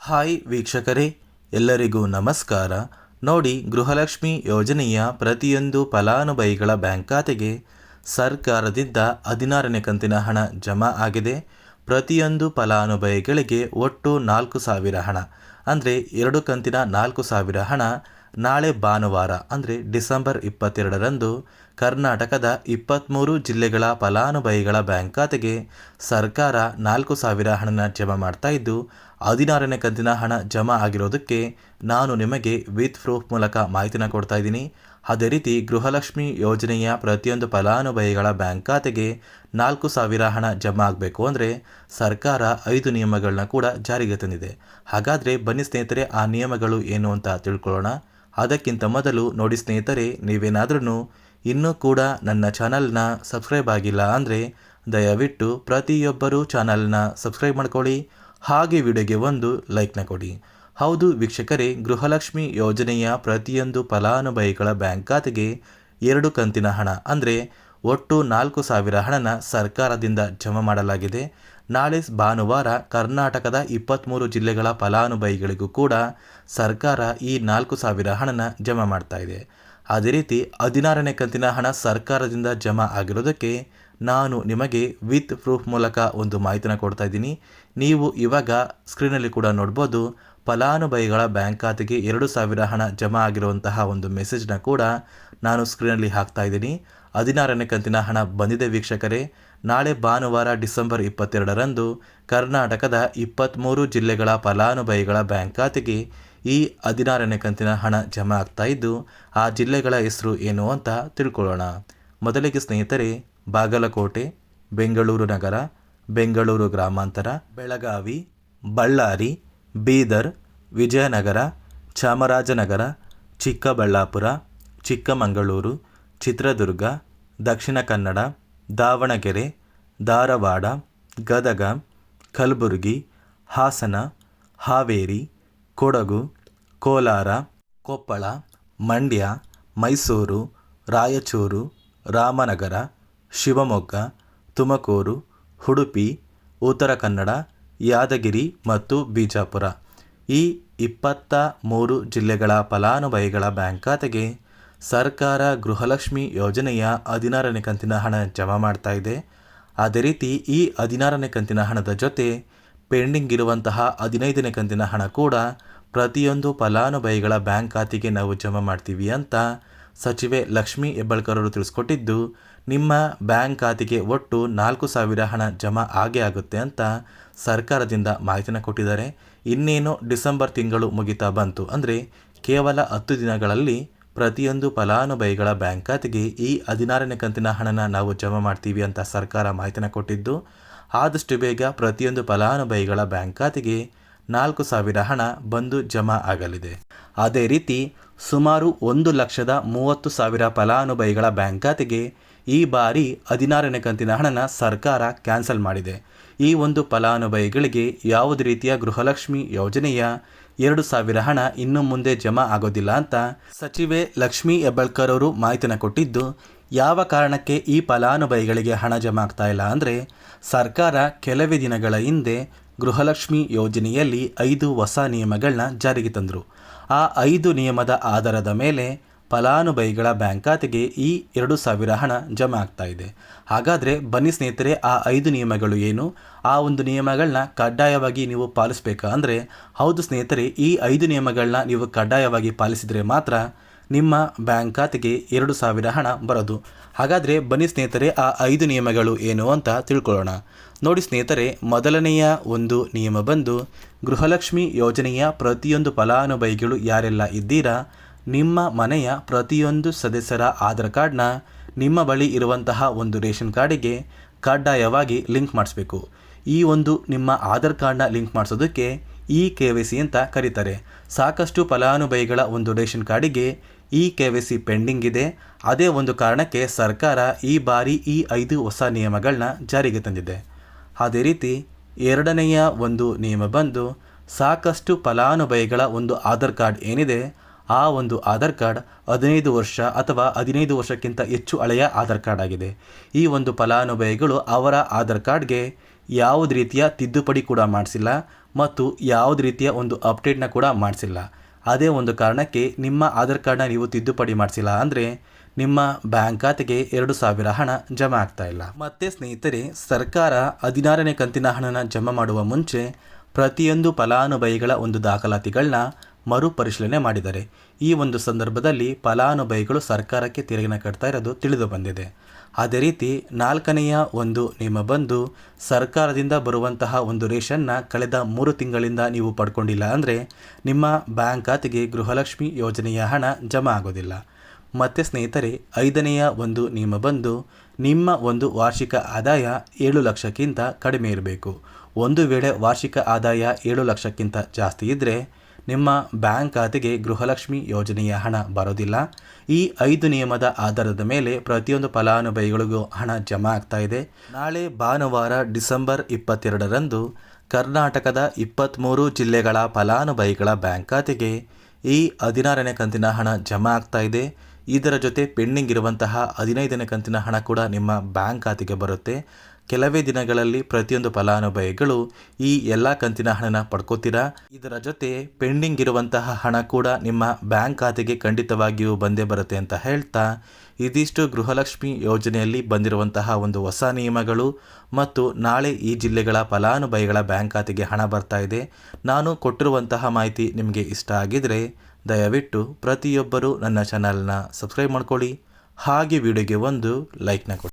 Hi ವೀಕ್ಷಕರೇ, ಎಲ್ಲರಿಗೂ ನಮಸ್ಕಾರ. ನೋಡಿ, ಗೃಹಲಕ್ಷ್ಮಿ ಯೋಜನೆಯ ಪ್ರತಿಯೊಂದು ಫಲಾನುಭವಿಗಳ ಬ್ಯಾಂಕ್ ಖಾತೆಗೆ ಸರ್ಕಾರದಿಂದ 16ನೇ ಕಂತಿನ ಹಣ ಜಮಾ ಆಗಿದೆ. ಪ್ರತಿಯೊಂದು ಫಲಾನುಭವಿಗಳಿಗೆ ಒಟ್ಟು 4,000 ಹಣ, ಅಂದರೆ 2 ಕಂತಿನ 4,000 ಹಣ ನಾಳೆ ಭಾನುವಾರ ಅಂದರೆ ಡಿಸೆಂಬರ್ 22ರಂದು ಕರ್ನಾಟಕದ 23 ಜಿಲ್ಲೆಗಳ ಫಲಾನುಭವಿಗಳ ಬ್ಯಾಂಕ್ ಖಾತೆಗೆ ಸರ್ಕಾರ 4,000 ಹಣನ ಜಮಾ ಮಾಡ್ತಾ ಇದ್ದು, 16ನೇ ಕಂತಿನ ಹಣ ಜಮಾ ಆಗಿರೋದಕ್ಕೆ ನಾನು ನಿಮಗೆ ವಿತ್ ಪ್ರೂಫ್ ಮೂಲಕ ಮಾಹಿತಿನ ಕೊಡ್ತಾ ಇದ್ದೀನಿ. ಅದೇ ರೀತಿ ಗೃಹಲಕ್ಷ್ಮಿ ಯೋಜನೆಯ ಪ್ರತಿಯೊಂದು ಫಲಾನುಭವಿಗಳ ಬ್ಯಾಂಕ್ ಖಾತೆಗೆ 4,000 ಹಣ ಜಮಾ ಆಗಬೇಕು ಅಂದರೆ ಸರ್ಕಾರ 5 ನಿಯಮಗಳನ್ನ ಕೂಡ ಜಾರಿಗೆ ತಂದಿದೆ. ಹಾಗಾದರೆ ಬನ್ನಿ ಸ್ನೇಹಿತರೆ, ಆ ನಿಯಮಗಳು ಏನು ಅಂತ ತಿಳ್ಕೊಳ್ಳೋಣ. ಅದಕ್ಕಿಂತ ಮೊದಲು ನೋಡಿ ಸ್ನೇಹಿತರೆ, ನೀವೇನಾದ್ರೂ ಇನ್ನೂ ಕೂಡ ನನ್ನ ಚಾನಲ್ನ ಸಬ್ಸ್ಕ್ರೈಬ್ ಆಗಿಲ್ಲ ಅಂದರೆ ದಯವಿಟ್ಟು ಪ್ರತಿಯೊಬ್ಬರೂ ಚಾನಲ್ನ ಸಬ್ಸ್ಕ್ರೈಬ್ ಮಾಡ್ಕೊಳ್ಳಿ, ಹಾಗೆ ವಿಡಿಯೋಗೆ ಒಂದು ಲೈಕ್ನ ಕೊಡಿ. ಹೌದು ವೀಕ್ಷಕರೇ, ಗೃಹಲಕ್ಷ್ಮಿ ಯೋಜನೆಯ ಪ್ರತಿಯೊಂದು ಫಲಾನುಭವಿಗಳ ಬ್ಯಾಂಕ್ ಖಾತೆಗೆ 2 ಕಂತಿನ ಹಣ ಅಂದರೆ ಒಟ್ಟು 4,000 ಹಣನ ಸರ್ಕಾರದಿಂದ ಜಮಾ ಮಾಡಲಾಗಿದೆ. ನಾಳೆ ಭಾನುವಾರ ಕರ್ನಾಟಕದ 23 ಜಿಲ್ಲೆಗಳ ಫಲಾನುಭವಿಗಳಿಗೂ ಕೂಡ ಸರ್ಕಾರ ಈ 4,000 ಹಣನ ಜಮಾ ಮಾಡ್ತಾ ಇದೆ. ಅದೇ ರೀತಿ 16ನೇ ಕಂತಿನ ಹಣ ಸರ್ಕಾರದಿಂದ ಜಮಾ ಆಗಿರೋದಕ್ಕೆ ನಾನು ನಿಮಗೆ ವಿತ್ ಪ್ರೂಫ್ ಮೂಲಕ ಒಂದು ಮಾಹಿತಿನ ಕೊಡ್ತಾ ಇದ್ದೀನಿ. ನೀವು ಇವಾಗ ಸ್ಕ್ರೀನಲ್ಲಿ ಕೂಡ ನೋಡ್ಬೋದು, ಫಲಾನುಭವಿಗಳ ಬ್ಯಾಂಕ್ ಖಾತೆಗೆ 2,000 ಹಣ ಜಮಾ ಆಗಿರುವಂತಹ ಒಂದು ಮೆಸೇಜ್ನ ಕೂಡ ನಾನು ಸ್ಕ್ರೀನಲ್ಲಿ ಹಾಕ್ತಾ ಇದ್ದೀನಿ. 16ನೇ ಕಂತಿನ ಹಣ ಬಂದಿದೆ ವೀಕ್ಷಕರೇ. ನಾಳೆ ಭಾನುವಾರ ಡಿಸೆಂಬರ್ 22ರಂದು ಕರ್ನಾಟಕದ 23 ಜಿಲ್ಲೆಗಳ ಫಲಾನುಭವಿಗಳ ಬ್ಯಾಂಕ್ ಖಾತೆಗೆ ಈ 16ನೇ ಕಂತಿನ ಹಣ ಜಮಾ ಆಗ್ತಾ ಇದ್ದು, ಆ ಜಿಲ್ಲೆಗಳ ಹೆಸರು ಏನು ಅಂತ ತಿಳ್ಕೊಳ್ಳೋಣ. ಮೊದಲಿಗೆ ಸ್ನೇಹಿತರೆ, ಬಾಗಲಕೋಟೆ, ಬೆಂಗಳೂರು ನಗರ, ಬೆಂಗಳೂರು ಗ್ರಾಮಾಂತರ, ಬೆಳಗಾವಿ, ಬಳ್ಳಾರಿ, ಬೀದರ್, ವಿಜಯನಗರ, ಚಾಮರಾಜನಗರ, ಚಿಕ್ಕಬಳ್ಳಾಪುರ, ಚಿಕ್ಕಮಗಳೂರು, ಚಿತ್ರದುರ್ಗ, ದಕ್ಷಿಣ ಕನ್ನಡ, ದಾವಣಗೆರೆ, ಧಾರವಾಡ, ಗದಗ, ಕಲಬುರಗಿ, ಹಾಸನ, ಹಾವೇರಿ, ಕೊಡಗು, ಕೋಲಾರ, ಕೊಪ್ಪಳ, ಮಂಡ್ಯ, ಮೈಸೂರು, ರಾಯಚೂರು, ರಾಮನಗರ, ಶಿವಮೊಗ್ಗ, ತುಮಕೂರು, ಉಡುಪಿ, ಉತ್ತರ ಕನ್ನಡ, ಯಾದಗಿರಿ ಮತ್ತು ಬಿಜಾಪುರ ಈ 23 ಜಿಲ್ಲೆಗಳ ಫಲಾನುಭವಿಗಳ ಬ್ಯಾಂಕ್ ಖಾತೆಗೆ ಸರ್ಕಾರ ಗೃಹಲಕ್ಷ್ಮಿ ಯೋಜನೆಯ 16ನೇ ಕಂತಿನ ಹಣ ಜಮಾ ಮಾಡ್ತಾ ಇದೆ. ಅದೇ ರೀತಿ ಈ 16ನೇ ಕಂತಿನ ಹಣದ ಜೊತೆ ಪೆಂಡಿಂಗ್ ಇರುವಂತಹ 15ನೇ ಕಂತಿನ ಹಣ ಕೂಡ ಪ್ರತಿಯೊಂದು ಫಲಾನುಭವಿಗಳ ಬ್ಯಾಂಕ್ ಖಾತೆಗೆ ನಾವು ಜಮಾ ಮಾಡ್ತೀವಿ ಅಂತ ಸಚಿವೆ ಲಕ್ಷ್ಮೀ ಹೆಬ್ಬಾಳ್ಕರ್ ಅವರು ತಿಳಿಸ್ಕೊಟ್ಟಿದ್ದು, ನಿಮ್ಮ ಬ್ಯಾಂಕ್ ಖಾತೆಗೆ ಒಟ್ಟು 4,000 ಹಣ ಜಮಾ ಆಗೇ ಆಗುತ್ತೆ ಅಂತ ಸರ್ಕಾರದಿಂದ ಮಾಹಿತಿನ ಕೊಟ್ಟಿದ್ದಾರೆ. ಇನ್ನೇನು ಡಿಸೆಂಬರ್ ತಿಂಗಳು ಮುಗಿತಾ ಬಂತು ಅಂದರೆ ಕೇವಲ 10 ದಿನಗಳಲ್ಲಿ ಪ್ರತಿಯೊಂದು ಫಲಾನುಭವಿಗಳ ಬ್ಯಾಂಕ್ ಖಾತೆಗೆ ಈ 16ನೇ ಕಂತಿನ ಹಣನ ನಾವು ಜಮಾ ಮಾಡ್ತೀವಿ ಅಂತ ಸರ್ಕಾರ ಮಾಹಿತಿನ ಕೊಟ್ಟಿದ್ದು, ಆದಷ್ಟು ಬೇಗ ಪ್ರತಿಯೊಂದು ಫಲಾನುಭವಿಗಳ ಬ್ಯಾಂಕ್ ಖಾತೆಗೆ 4,000 ಹಣ ಬಂದು ಜಮಾ ಆಗಲಿದೆ. ಅದೇ ರೀತಿ ಸುಮಾರು 1,30,000 ಫಲಾನುಭವಿಗಳ ಬ್ಯಾಂಕ್ ಖಾತೆಗೆ ಈ ಬಾರಿ 16ನೇ ಕಂತಿನ ಹಣನ ಸರ್ಕಾರ ಕ್ಯಾನ್ಸಲ್ ಮಾಡಿದೆ. ಈ ಒಂದು ಫಲಾನುಭವಿಗಳಿಗೆ ಯಾವುದೇ ರೀತಿಯ ಗೃಹಲಕ್ಷ್ಮಿ ಯೋಜನೆಯ 2,000 ಹಣ ಇನ್ನು ಮುಂದೆ ಜಮಾ ಆಗೋದಿಲ್ಲ ಅಂತ ಸಚಿವೆ ಲಕ್ಷ್ಮೀ ಹೆಬ್ಬಾಳ್ಕರ್ ಅವರು ಮಾಹಿತಿನ ಕೊಟ್ಟಿದ್ದು, ಯಾವ ಕಾರಣಕ್ಕೆ ಈ ಫಲಾನುಭವಿಗಳಿಗೆ ಹಣ ಜಮಾ ಆಗ್ತಾ ಇಲ್ಲ ಅಂದರೆ ಸರ್ಕಾರ ಕೆಲವೇ ದಿನಗಳ ಹಿಂದೆ ಗೃಹಲಕ್ಷ್ಮಿ ಯೋಜನೆಯಲ್ಲಿ 5 ಹೊಸ ನಿಯಮಗಳನ್ನ ಜಾರಿಗೆ ತಂದರು. ಆ 5 ನಿಯಮದ ಆಧಾರದ ಮೇಲೆ ಫಲಾನುಭವಿಗಳ ಬ್ಯಾಂಕ್ ಖಾತೆಗೆ ಈ 2,000 ಹಣ ಜಮಾ ಆಗ್ತಾ ಇದೆ. ಹಾಗಾದರೆ ಬನ್ನಿ ಸ್ನೇಹಿತರೆ, ಆ 5 ನಿಯಮಗಳು ಏನು, ಆ ಒಂದು ನಿಯಮಗಳನ್ನ ಕಡ್ಡಾಯವಾಗಿ ನೀವು ಪಾಲಿಸಬೇಕಾ ಅಂದರೆ ಹೌದು ಸ್ನೇಹಿತರೆ, ಈ 5 ನಿಯಮಗಳನ್ನ ನೀವು ಕಡ್ಡಾಯವಾಗಿ ಪಾಲಿಸಿದರೆ ಮಾತ್ರ ನಿಮ್ಮ ಬ್ಯಾಂಕ್ ಖಾತೆಗೆ 2,000 ಹಣ ಬರೋದು. ಹಾಗಾದರೆ ಬನ್ನಿ ಸ್ನೇಹಿತರೆ, ಆ 5 ನಿಯಮಗಳು ಏನು ಅಂತ ತಿಳ್ಕೊಳ್ಳೋಣ. ನೋಡಿ ಸ್ನೇಹಿತರೆ, ಮೊದಲನೆಯ ಒಂದು ನಿಯಮ ಬಂದು, ಗೃಹಲಕ್ಷ್ಮಿ ಯೋಜನೆಯ ಪ್ರತಿಯೊಂದು ಫಲಾನುಭವಿಗಳು ಯಾರೆಲ್ಲ ಇದ್ದೀರಾ, ನಿಮ್ಮ ಮನೆಯ ಪ್ರತಿಯೊಂದು ಸದಸ್ಯರ ಆಧಾರ್ ಕಾರ್ಡ್ನ ನಿಮ್ಮ ಬಳಿ ಇರುವಂತಹ ಒಂದು ರೇಷನ್ ಕಾರ್ಡಿಗೆ ಕಡ್ಡಾಯವಾಗಿ ಲಿಂಕ್ ಮಾಡಿಸ್ಬೇಕು. ಈ ಒಂದು ನಿಮ್ಮ ಆಧಾರ್ ಕಾರ್ಡ್ನ ಲಿಂಕ್ ಮಾಡಿಸೋದಕ್ಕೆ KYC ಅಂತ ಕರೀತಾರೆ. ಸಾಕಷ್ಟು ಫಲಾನುಭವಿಗಳ ಒಂದು ರೇಷನ್ ಕಾರ್ಡಿಗೆ KYC ಪೆಂಡಿಂಗ್ ಇದೆ. ಅದೇ ಒಂದು ಕಾರಣಕ್ಕೆ ಸರ್ಕಾರ ಈ ಬಾರಿ ಈ 5 ಹೊಸ ನಿಯಮಗಳನ್ನ ಜಾರಿಗೆ ತಂದಿದೆ. ಅದೇ ರೀತಿ ಎರಡನೆಯ ಒಂದು ನಿಯಮ ಬಂದು, ಸಾಕಷ್ಟು ಫಲಾನುಭವಿಗಳ ಒಂದು ಆಧಾರ್ ಕಾರ್ಡ್ ಏನಿದೆ, ಆ ಒಂದು ಆಧಾರ್ ಕಾರ್ಡ್ 15 ವರ್ಷ ಅಥವಾ 15 ವರ್ಷಕ್ಕಿಂತ ಹೆಚ್ಚು ಹಳೆಯ ಆಧಾರ್ ಕಾರ್ಡ್ ಆಗಿದೆ. ಈ ಒಂದು ಫಲಾನುಭವಿಗಳು ಅವರ ಆಧಾರ್ ಕಾರ್ಡ್ಗೆ ಯಾವುದೇ ರೀತಿಯ ತಿದ್ದುಪಡಿ ಕೂಡ ಮಾಡಿಸಿಲ್ಲ ಮತ್ತು ಯಾವುದೇ ರೀತಿಯ ಒಂದು ಅಪ್ಡೇಟ್ನ ಕೂಡ ಮಾಡಿಸಿಲ್ಲ. ಅದೇ ಒಂದು ಕಾರಣಕ್ಕೆ ನಿಮ್ಮ ಆಧಾರ್ ಕಾರ್ಡ್ನ ನೀವು ತಿದ್ದುಪಡಿ ಮಾಡಿಸಿಲ್ಲ ಅಂದರೆ ನಿಮ್ಮ ಬ್ಯಾಂಕ್ ಖಾತೆಗೆ 2,000 ಹಣ ಜಮಾ ಆಗ್ತಾ ಇಲ್ಲ. ಮತ್ತೆ ಸ್ನೇಹಿತರೆ, ಸರ್ಕಾರ 16ನೇ ಕಂತಿನ ಹಣನ ಜಮಾ ಮಾಡುವ ಮುಂಚೆ ಪ್ರತಿಯೊಂದು ಫಲಾನುಭವಿಗಳ ಒಂದು ದಾಖಲಾತಿಗಳನ್ನ ಮರುಪರಿಶೀಲನೆ ಮಾಡಿದ್ದಾರೆ. ಈ ಒಂದು ಸಂದರ್ಭದಲ್ಲಿ ಫಲಾನುಭವಿಗಳು ಸರ್ಕಾರಕ್ಕೆ ತೆರಿಗೆನ ಕಟ್ತಾ ಇರೋದು ತಿಳಿದು ಬಂದಿದೆ. ಅದೇ ರೀತಿ 4ನೆಯ ಒಂದು ನಿಯಮ ಬಂದು ಸರ್ಕಾರದಿಂದ ಬರುವಂತಹ ಒಂದು ರೇಷನ್ನ ಕಳೆದ 3 ತಿಂಗಳಿಂದ ನೀವು ಪಡ್ಕೊಂಡಿಲ್ಲ ಅಂದರೆ ನಿಮ್ಮ ಬ್ಯಾಂಕ್ ಖಾತೆಗೆ ಗೃಹಲಕ್ಷ್ಮಿ ಯೋಜನೆಯ ಹಣ ಜಮಾ ಆಗೋದಿಲ್ಲ. ಮತ್ತು ಸ್ನೇಹಿತರೆ, 5ನೆಯ ಒಂದು ನಿಯಮ ಬಂದು ನಿಮ್ಮ ಒಂದು ವಾರ್ಷಿಕ ಆದಾಯ 7 ಲಕ್ಷಕ್ಕಿಂತ ಕಡಿಮೆ ಇರಬೇಕು. ಒಂದು ವೇಳೆ ವಾರ್ಷಿಕ ಆದಾಯ 7 ಲಕ್ಷಕ್ಕಿಂತ ಜಾಸ್ತಿ ಇದ್ದರೆ ನಿಮ್ಮ ಬ್ಯಾಂಕ್ ಖಾತೆಗೆ ಗೃಹಲಕ್ಷ್ಮಿ ಯೋಜನೆಯ ಹಣ ಬರೋದಿಲ್ಲ. ಈ 5 ನಿಯಮದ ಆಧಾರದ ಮೇಲೆ ಪ್ರತಿಯೊಂದು ಫಲಾನುಭವಿಗಳಿಗೂ ಹಣ ಜಮಾ ಆಗ್ತಾ ಇದೆ. ನಾಳೆ ಭಾನುವಾರ ಡಿಸೆಂಬರ್ 22ರಂದು ಕರ್ನಾಟಕದ 23 ಜಿಲ್ಲೆಗಳ ಫಲಾನುಭವಿಗಳ ಬ್ಯಾಂಕ್ ಖಾತೆಗೆ ಈ 16ನೇ ಕಂತಿನ ಹಣ ಜಮಾ ಆಗ್ತಾ ಇದೆ. ಇದರ ಜೊತೆ ಪೆಂಡಿಂಗ್ ಇರುವಂತಹ 15ನೇ ಕಂತಿನ ಹಣ ಕೂಡ ನಿಮ್ಮ ಬ್ಯಾಂಕ್ ಖಾತೆಗೆ ಬರುತ್ತೆ. ಕೆಲವೇ ದಿನಗಳಲ್ಲಿ ಪ್ರತಿಯೊಂದು ಫಲಾನುಭವಿಗಳು ಈ ಎಲ್ಲ ಕಂತಿನ ಹಣನ ಪಡ್ಕೋತೀರಾ. ಇದರ ಜೊತೆ ಪೆಂಡಿಂಗ್ ಇರುವಂತಹ ಹಣ ಕೂಡ ನಿಮ್ಮ ಬ್ಯಾಂಕ್ ಖಾತೆಗೆ ಖಂಡಿತವಾಗಿಯೂ ಬಂದೇ ಬರುತ್ತೆ ಅಂತ ಹೇಳ್ತಾ, ಇದಿಷ್ಟು ಗೃಹಲಕ್ಷ್ಮಿ ಯೋಜನೆಯಲ್ಲಿ ಬಂದಿರುವಂತಹ ಒಂದು ಹೊಸ ನಿಯಮಗಳು ಮತ್ತು ನಾಳೆ ಈ ಜಿಲ್ಲೆಗಳ ಫಲಾನುಭವಿಗಳ ಬ್ಯಾಂಕ್ ಖಾತೆಗೆ ಹಣ ಬರ್ತಾ ಇದೆ. ನಾನು ಕೊಟ್ಟಿರುವಂತಹ ಮಾಹಿತಿ ನಿಮಗೆ ಇಷ್ಟ ಆಗಿದರೆ ದಯವಿಟ್ಟು ಪ್ರತಿಯೊಬ್ಬರು ನನ್ನ ಚಾನಲ್ನ ಸಬ್ಸ್ಕ್ರೈಬ್ ಮಾಡ್ಕೊಳ್ಳಿ, ಹಾಗೆ ವಿಡಿಯೋಗೆ ಒಂದು ಲೈಕ್ನ ಕೊಡಿ.